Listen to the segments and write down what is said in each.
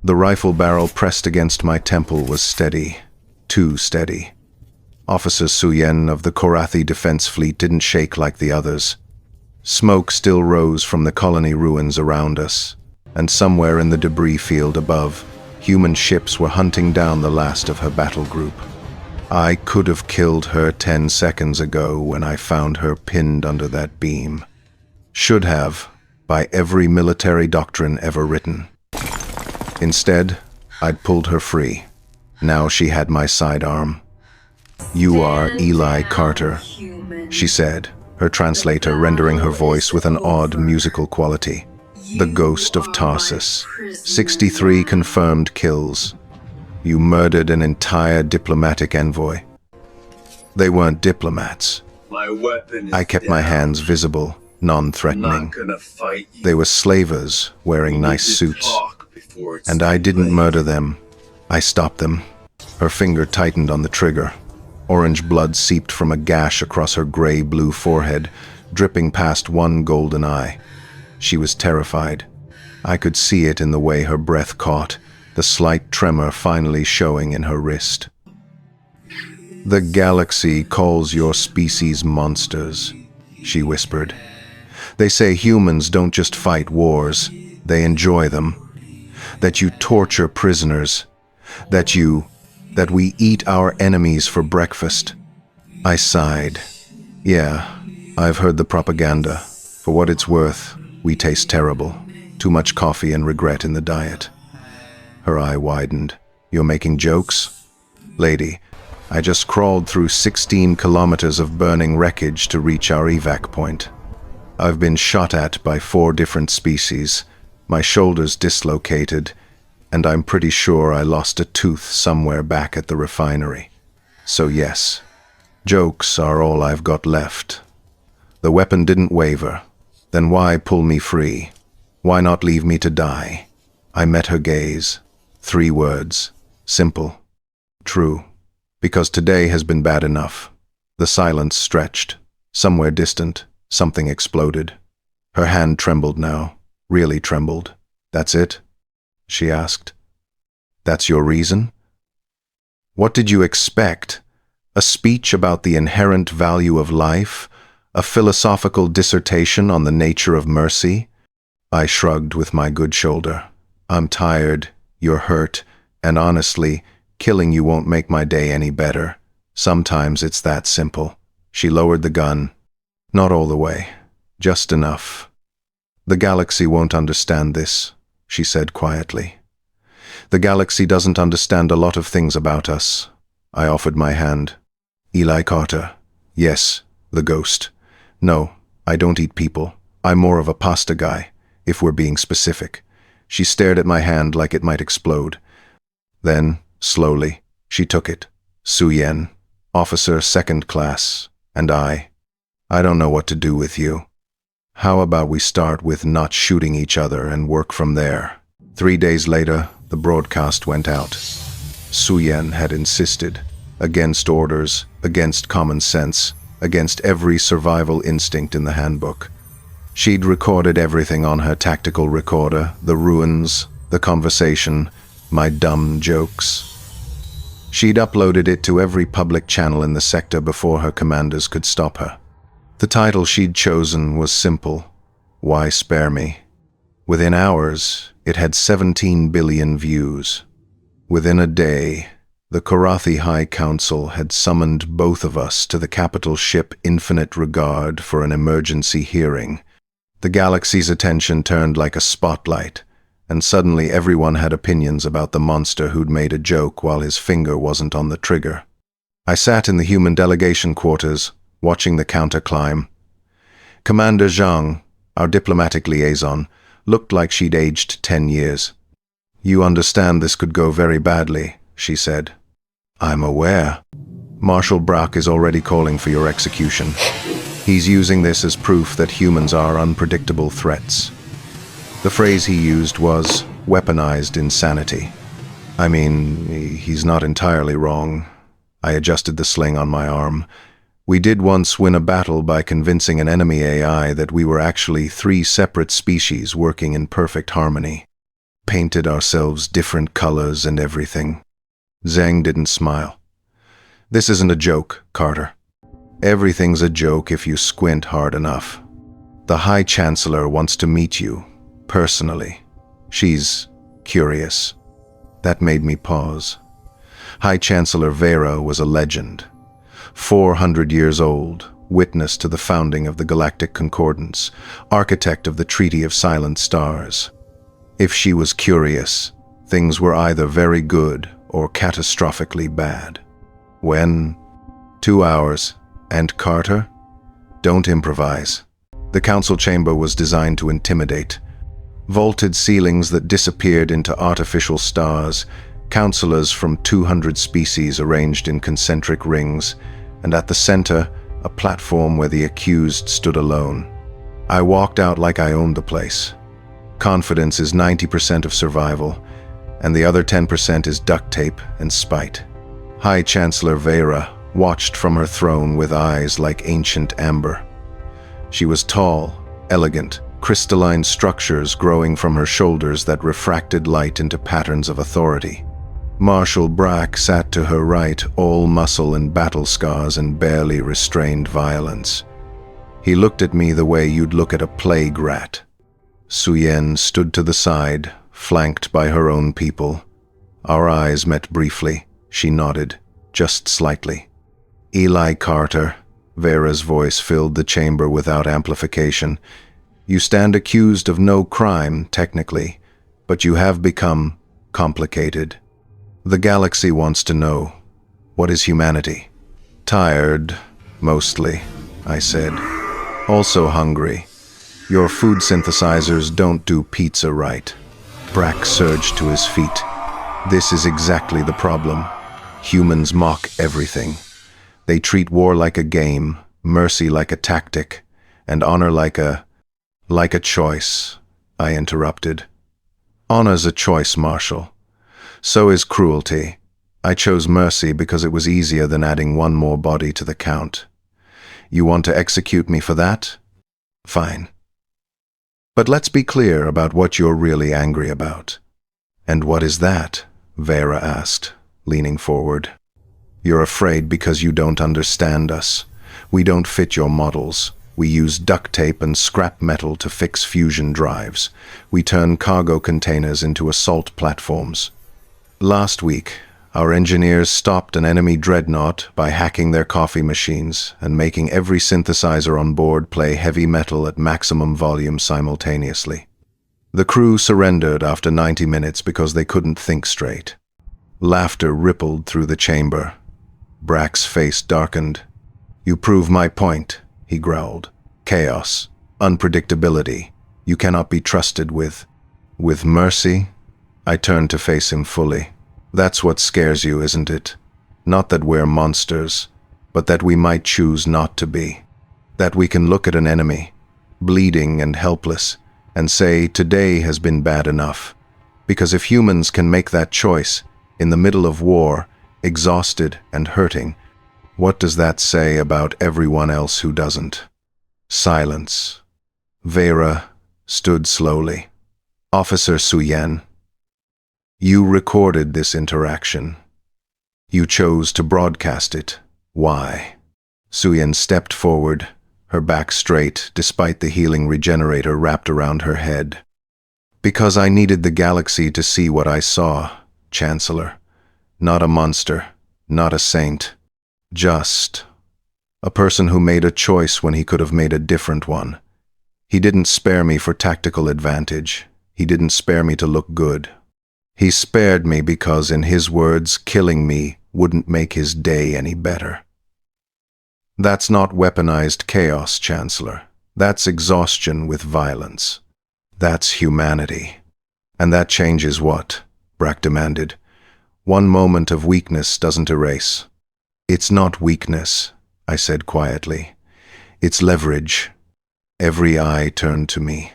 The rifle barrel pressed against my temple was steady. Too steady. Officer Suyen of the Korathi Defense Fleet didn't shake like the others. Smoke still rose from the colony ruins around us, and somewhere in the debris field above, human ships were hunting down the last of her battle group. I could have killed her 10 seconds ago when I found her pinned under that beam. Should have, by every military doctrine ever written. Instead, I'd pulled her free. Now she had my sidearm. "You are Eli Carter," she said, her translator rendering her voice with an odd musical quality. "The ghost of Tarsus. 63 confirmed kills. You murdered an entire diplomatic envoy." They weren't diplomats. I kept my hands visible, non-threatening. They were slavers wearing nice suits. And I didn't murder them. I stopped them. Her finger tightened on the trigger. Orange blood seeped from a gash across her gray-blue forehead, dripping past one golden eye. She was terrified. I could see it in the way her breath caught, the slight tremor finally showing in her wrist. "The galaxy calls your species monsters," she whispered. "They say humans don't just fight wars, they enjoy them. That you torture prisoners. That we eat our enemies for breakfast." I sighed. "Yeah, I've heard the propaganda. For what it's worth, we taste terrible. Too much coffee and regret in the diet." Her eye widened. "You're making jokes?" "Lady, I just crawled through 16 kilometers of burning wreckage to reach our evac point. I've been shot at by 4 different species, my shoulders dislocated, and I'm pretty sure I lost a tooth somewhere back at the refinery. So yes, jokes are all I've got left." The weapon didn't waver. Then why pull me free? Why not leave me to die? I met her gaze. 3 words. Simple. True. Because today has been bad enough. The silence stretched. Somewhere distant, something exploded. Her hand trembled now. Really trembled. "That's it?" she asked. "That's your reason?" What did you expect? A speech about the inherent value of life? A philosophical dissertation on the nature of mercy? I shrugged with my good shoulder. "I'm tired, you're hurt, and honestly, killing you won't make my day any better. Sometimes it's that simple." She lowered the gun. "Not all the way. Just enough." "The galaxy won't understand this," she said quietly. "The galaxy doesn't understand a lot of things about us." I offered my hand. "Eli Carter." "Yes, the ghost." "No, I don't eat people. I'm more of a pasta guy, if we're being specific." She stared at my hand like it might explode. Then, slowly, she took it. "Suyen, Officer 2nd Class, and I don't know what to do with you. How about we start with not shooting each other and work from there?" 3 days later, the broadcast went out. Suyen had insisted, against orders, against common sense, against every survival instinct in the handbook. She'd recorded everything on her tactical recorder, the ruins, the conversation, my dumb jokes. She'd uploaded it to every public channel in the sector before her commanders could stop her. The title she'd chosen was simple: "Why Spare Me?" Within hours, it had 17 billion views. Within a day, the Korathi High Council had summoned both of us to the capital ship Infinite Regard for an emergency hearing. The galaxy's attention turned like a spotlight, and suddenly everyone had opinions about the monster who'd made a joke while his finger wasn't on the trigger. I sat in the human delegation quarters, watching the counter climb. Commander Zhang, our diplomatic liaison, looked like she'd aged 10 years. "You understand this could go very badly," she said. "I'm aware. Marshal Brakk is already calling for your execution. He's using this as proof that humans are unpredictable threats." The phrase he used was weaponized insanity. I mean, he's not entirely wrong. I adjusted the sling on my arm. We did once win a battle by convincing an enemy AI that we were actually 3 separate species working in perfect harmony. painted ourselves different colors and everything. Zhang didn't smile. This isn't a joke, Carter. Everything's a joke if you squint hard enough. The High Chancellor wants to meet you, personally. She's curious. That made me pause. High Chancellor Veyra was a legend. 400 years old, witness to the founding of the Galactic Concordance, architect of the Treaty of Silent Stars. If she was curious, things were either very good or catastrophically bad. When? 2 hours. And Carter? Don't improvise. The council chamber was designed to intimidate. Vaulted ceilings that disappeared into artificial stars, counselors from 200 species arranged in concentric rings, and at the center, a platform where the accused stood alone. I walked out like I owned the place. Confidence is 90% of survival, and the other 10% is duct tape and spite. High Chancellor Veyra watched from her throne with eyes like ancient amber. She was tall, elegant, crystalline structures growing from her shoulders that refracted light into patterns of authority. Marshal Brakk sat to her right, all muscle and battle scars and barely restrained violence. He looked at me the way you'd look at a plague rat. Suyen stood to the side, flanked by her own people. Our eyes met briefly. She nodded, just slightly. Eli Carter, Veyra's voice filled the chamber without amplification. You stand accused of no crime, technically, but you have become complicated. The galaxy wants to know, what is humanity? Tired, mostly, I said. Also hungry. Your food synthesizers don't do pizza right. Brakk surged to his feet. This is exactly the problem. Humans mock everything. They treat war like a game, mercy like a tactic, and honor like a choice, I interrupted. Honor's a choice, Marshal. So is cruelty. I chose mercy because it was easier than adding one more body to the count. You want to execute me for that? Fine. But let's be clear about what you're really angry about. And what is that? Veyra asked, leaning forward. You're afraid because you don't understand us. We don't fit your models. We use duct tape and scrap metal to fix fusion drives. We turn cargo containers into assault platforms. Last week, our engineers stopped an enemy dreadnought by hacking their coffee machines and making every synthesizer on board play heavy metal at maximum volume simultaneously. The crew surrendered after 90 minutes because they couldn't think straight. Laughter rippled through the chamber. Brack's face darkened. You prove my point, he growled. Chaos, unpredictability. You cannot be trusted with mercy? I turned to face him fully. That's what scares you, isn't it? Not that we're monsters, but that we might choose not to be. That we can look at an enemy, bleeding and helpless, and say, today has been bad enough. Because if humans can make that choice, in the middle of war, exhausted and hurting, what does that say about everyone else who doesn't? Silence. Veyra stood slowly. Officer Suyen, you recorded this interaction. You chose to broadcast it. Why? Suyen stepped forward, her back straight despite the healing regenerator wrapped around her head. Because I needed the galaxy to see what I saw, Chancellor. Not a monster, not a saint. Just a person who made a choice when he could have made a different one. He didn't spare me for tactical advantage. He didn't spare me to look good. He spared me because, in his words, killing me wouldn't make his day any better. That's not weaponized chaos, Chancellor. That's exhaustion with violence. That's humanity. And that changes what? Brakk demanded. One moment of weakness doesn't erase. It's not weakness, I said quietly. It's leverage. Every eye turned to me.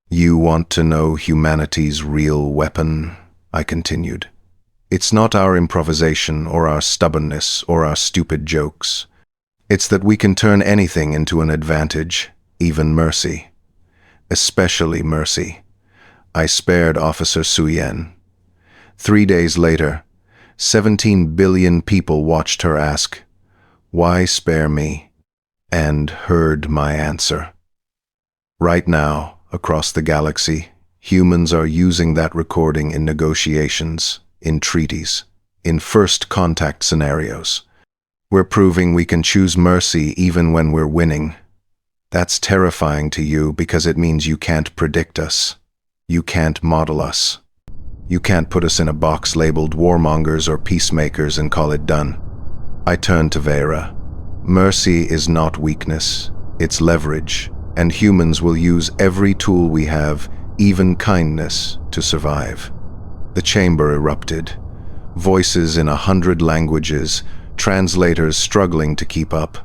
You want to know humanity's real weapon? I continued. It's not our improvisation or our stubbornness or our stupid jokes. It's that we can turn anything into an advantage, even mercy. Especially mercy. I spared Officer Suyen. 3 days later, 17 billion people watched her ask, "Why spare me?" and heard my answer. Right now, across the galaxy, humans are using that recording in negotiations, in treaties, in first contact scenarios. We're proving we can choose mercy even when we're winning. That's terrifying to you because it means you can't predict us. You can't model us. You can't put us in a box labeled warmongers or peacemakers and call it done. I turned to Veyra. Mercy is not weakness, it's leverage, and humans will use every tool we have, even kindness, to survive. The chamber erupted. Voices in 100 languages, translators struggling to keep up.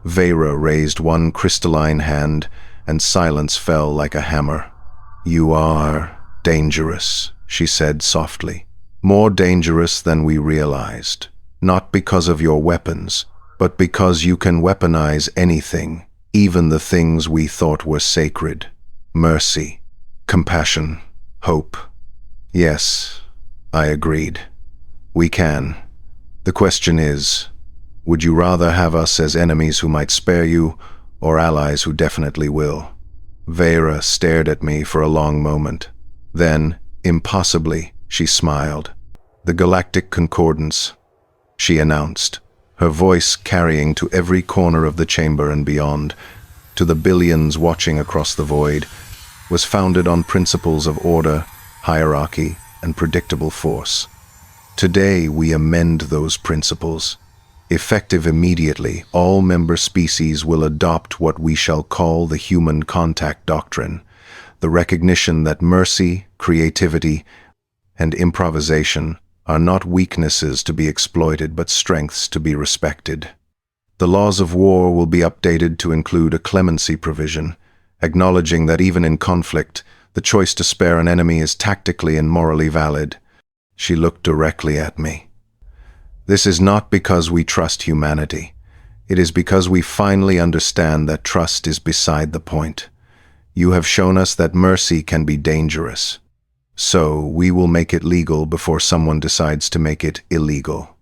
Veyra raised one crystalline hand, and silence fell like a hammer. "You are dangerous," she said softly. "More dangerous than we realized. Not because of your weapons, but because you can weaponize anything, even the things we thought were sacred. Mercy, compassion, hope." Yes, I agreed. We can. The question is, would you rather have us as enemies who might spare you, or allies who definitely will? Veyra stared at me for a long moment. Then, impossibly, she smiled. "The Galactic Concordance," she announced, her voice carrying to every corner of the chamber and beyond, to the billions watching across the void, was founded on principles of order, hierarchy, and predictable force. Today we amend those principles. Effective immediately, all member species will adopt what we shall call the human contact doctrine, the recognition that mercy, creativity, and improvisation are not weaknesses to be exploited but strengths to be respected. The laws of war will be updated to include a clemency provision, acknowledging that even in conflict, the choice to spare an enemy is tactically and morally valid. She looked directly at me. "This is not because we trust humanity. It is because we finally understand that trust is beside the point. You have shown us that mercy can be dangerous. So we will make it legal before someone decides to make it illegal."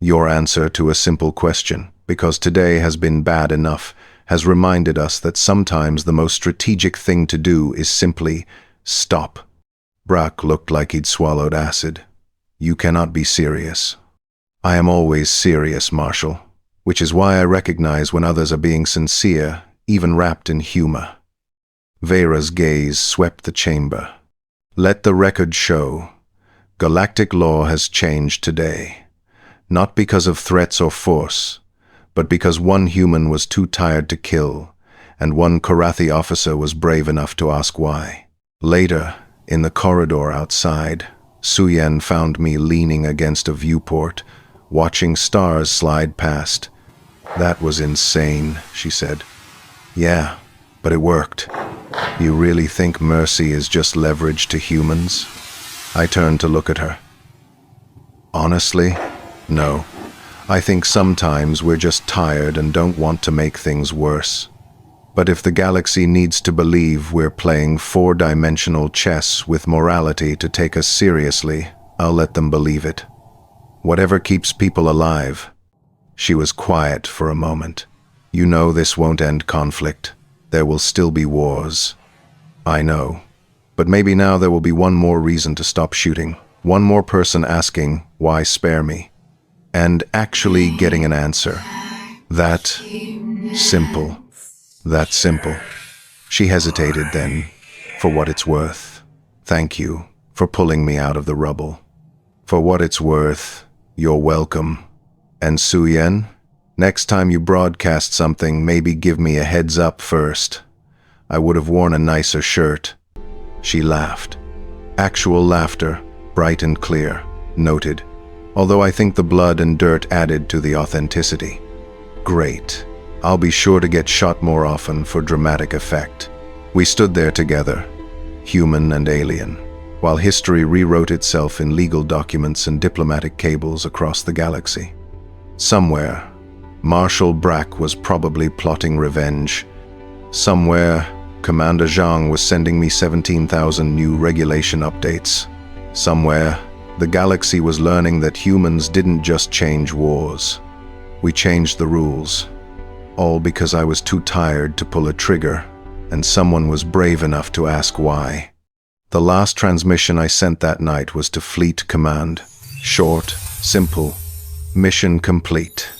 Your answer to a simple question, because today has been bad enough, has reminded us that sometimes the most strategic thing to do is simply stop. Brakk looked like he'd swallowed acid. "You cannot be serious." "I am always serious, Marshal, which is why I recognize when others are being sincere, even wrapped in humor." Veyra's gaze swept the chamber. "Let the record show. Galactic Law has changed today. Not because of threats or force, but because one human was too tired to kill, and one Korathi officer was brave enough to ask why." Later, in the corridor outside, Suyen found me leaning against a viewport, watching stars slide past. "That was insane," she said. "Yeah, but it worked. You really think mercy is just leverage to humans?" I turned to look at her. "Honestly, no. I think sometimes we're just tired and don't want to make things worse. But if the galaxy needs to believe we're playing four-dimensional chess with morality to take us seriously, I'll let them believe it. Whatever keeps people alive." She was quiet for a moment. "You know this won't end conflict. There will still be wars." "I know. But maybe now there will be one more reason to stop shooting. One more person asking, 'Why spare me?' And actually getting an answer. That simple. That simple." She hesitated then. "For what it's worth. Thank you for pulling me out of the rubble." "For what it's worth, you're welcome. And Suyen, next time you broadcast something, maybe give me a heads up first. I would have worn a nicer shirt." She laughed. Actual laughter, bright and clear, noted, although I think the blood and dirt added to the authenticity. "Great. I'll be sure to get shot more often for dramatic effect." We stood there together, human and alien, while history rewrote itself in legal documents and diplomatic cables across the galaxy. Somewhere, Marshal Brakk was probably plotting revenge. Somewhere, Commander Zhang was sending me 17,000 new regulation updates. Somewhere, the galaxy was learning that humans didn't just change wars. We changed the rules. All because I was too tired to pull a trigger, and someone was brave enough to ask why. The last transmission I sent that night was to Fleet Command. Short, simple, mission complete.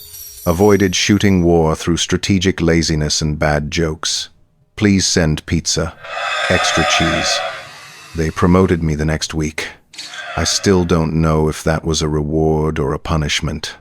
Avoided shooting war through strategic laziness and bad jokes. Please send pizza. Extra cheese. They promoted me the next week. I still don't know if that was a reward or a punishment.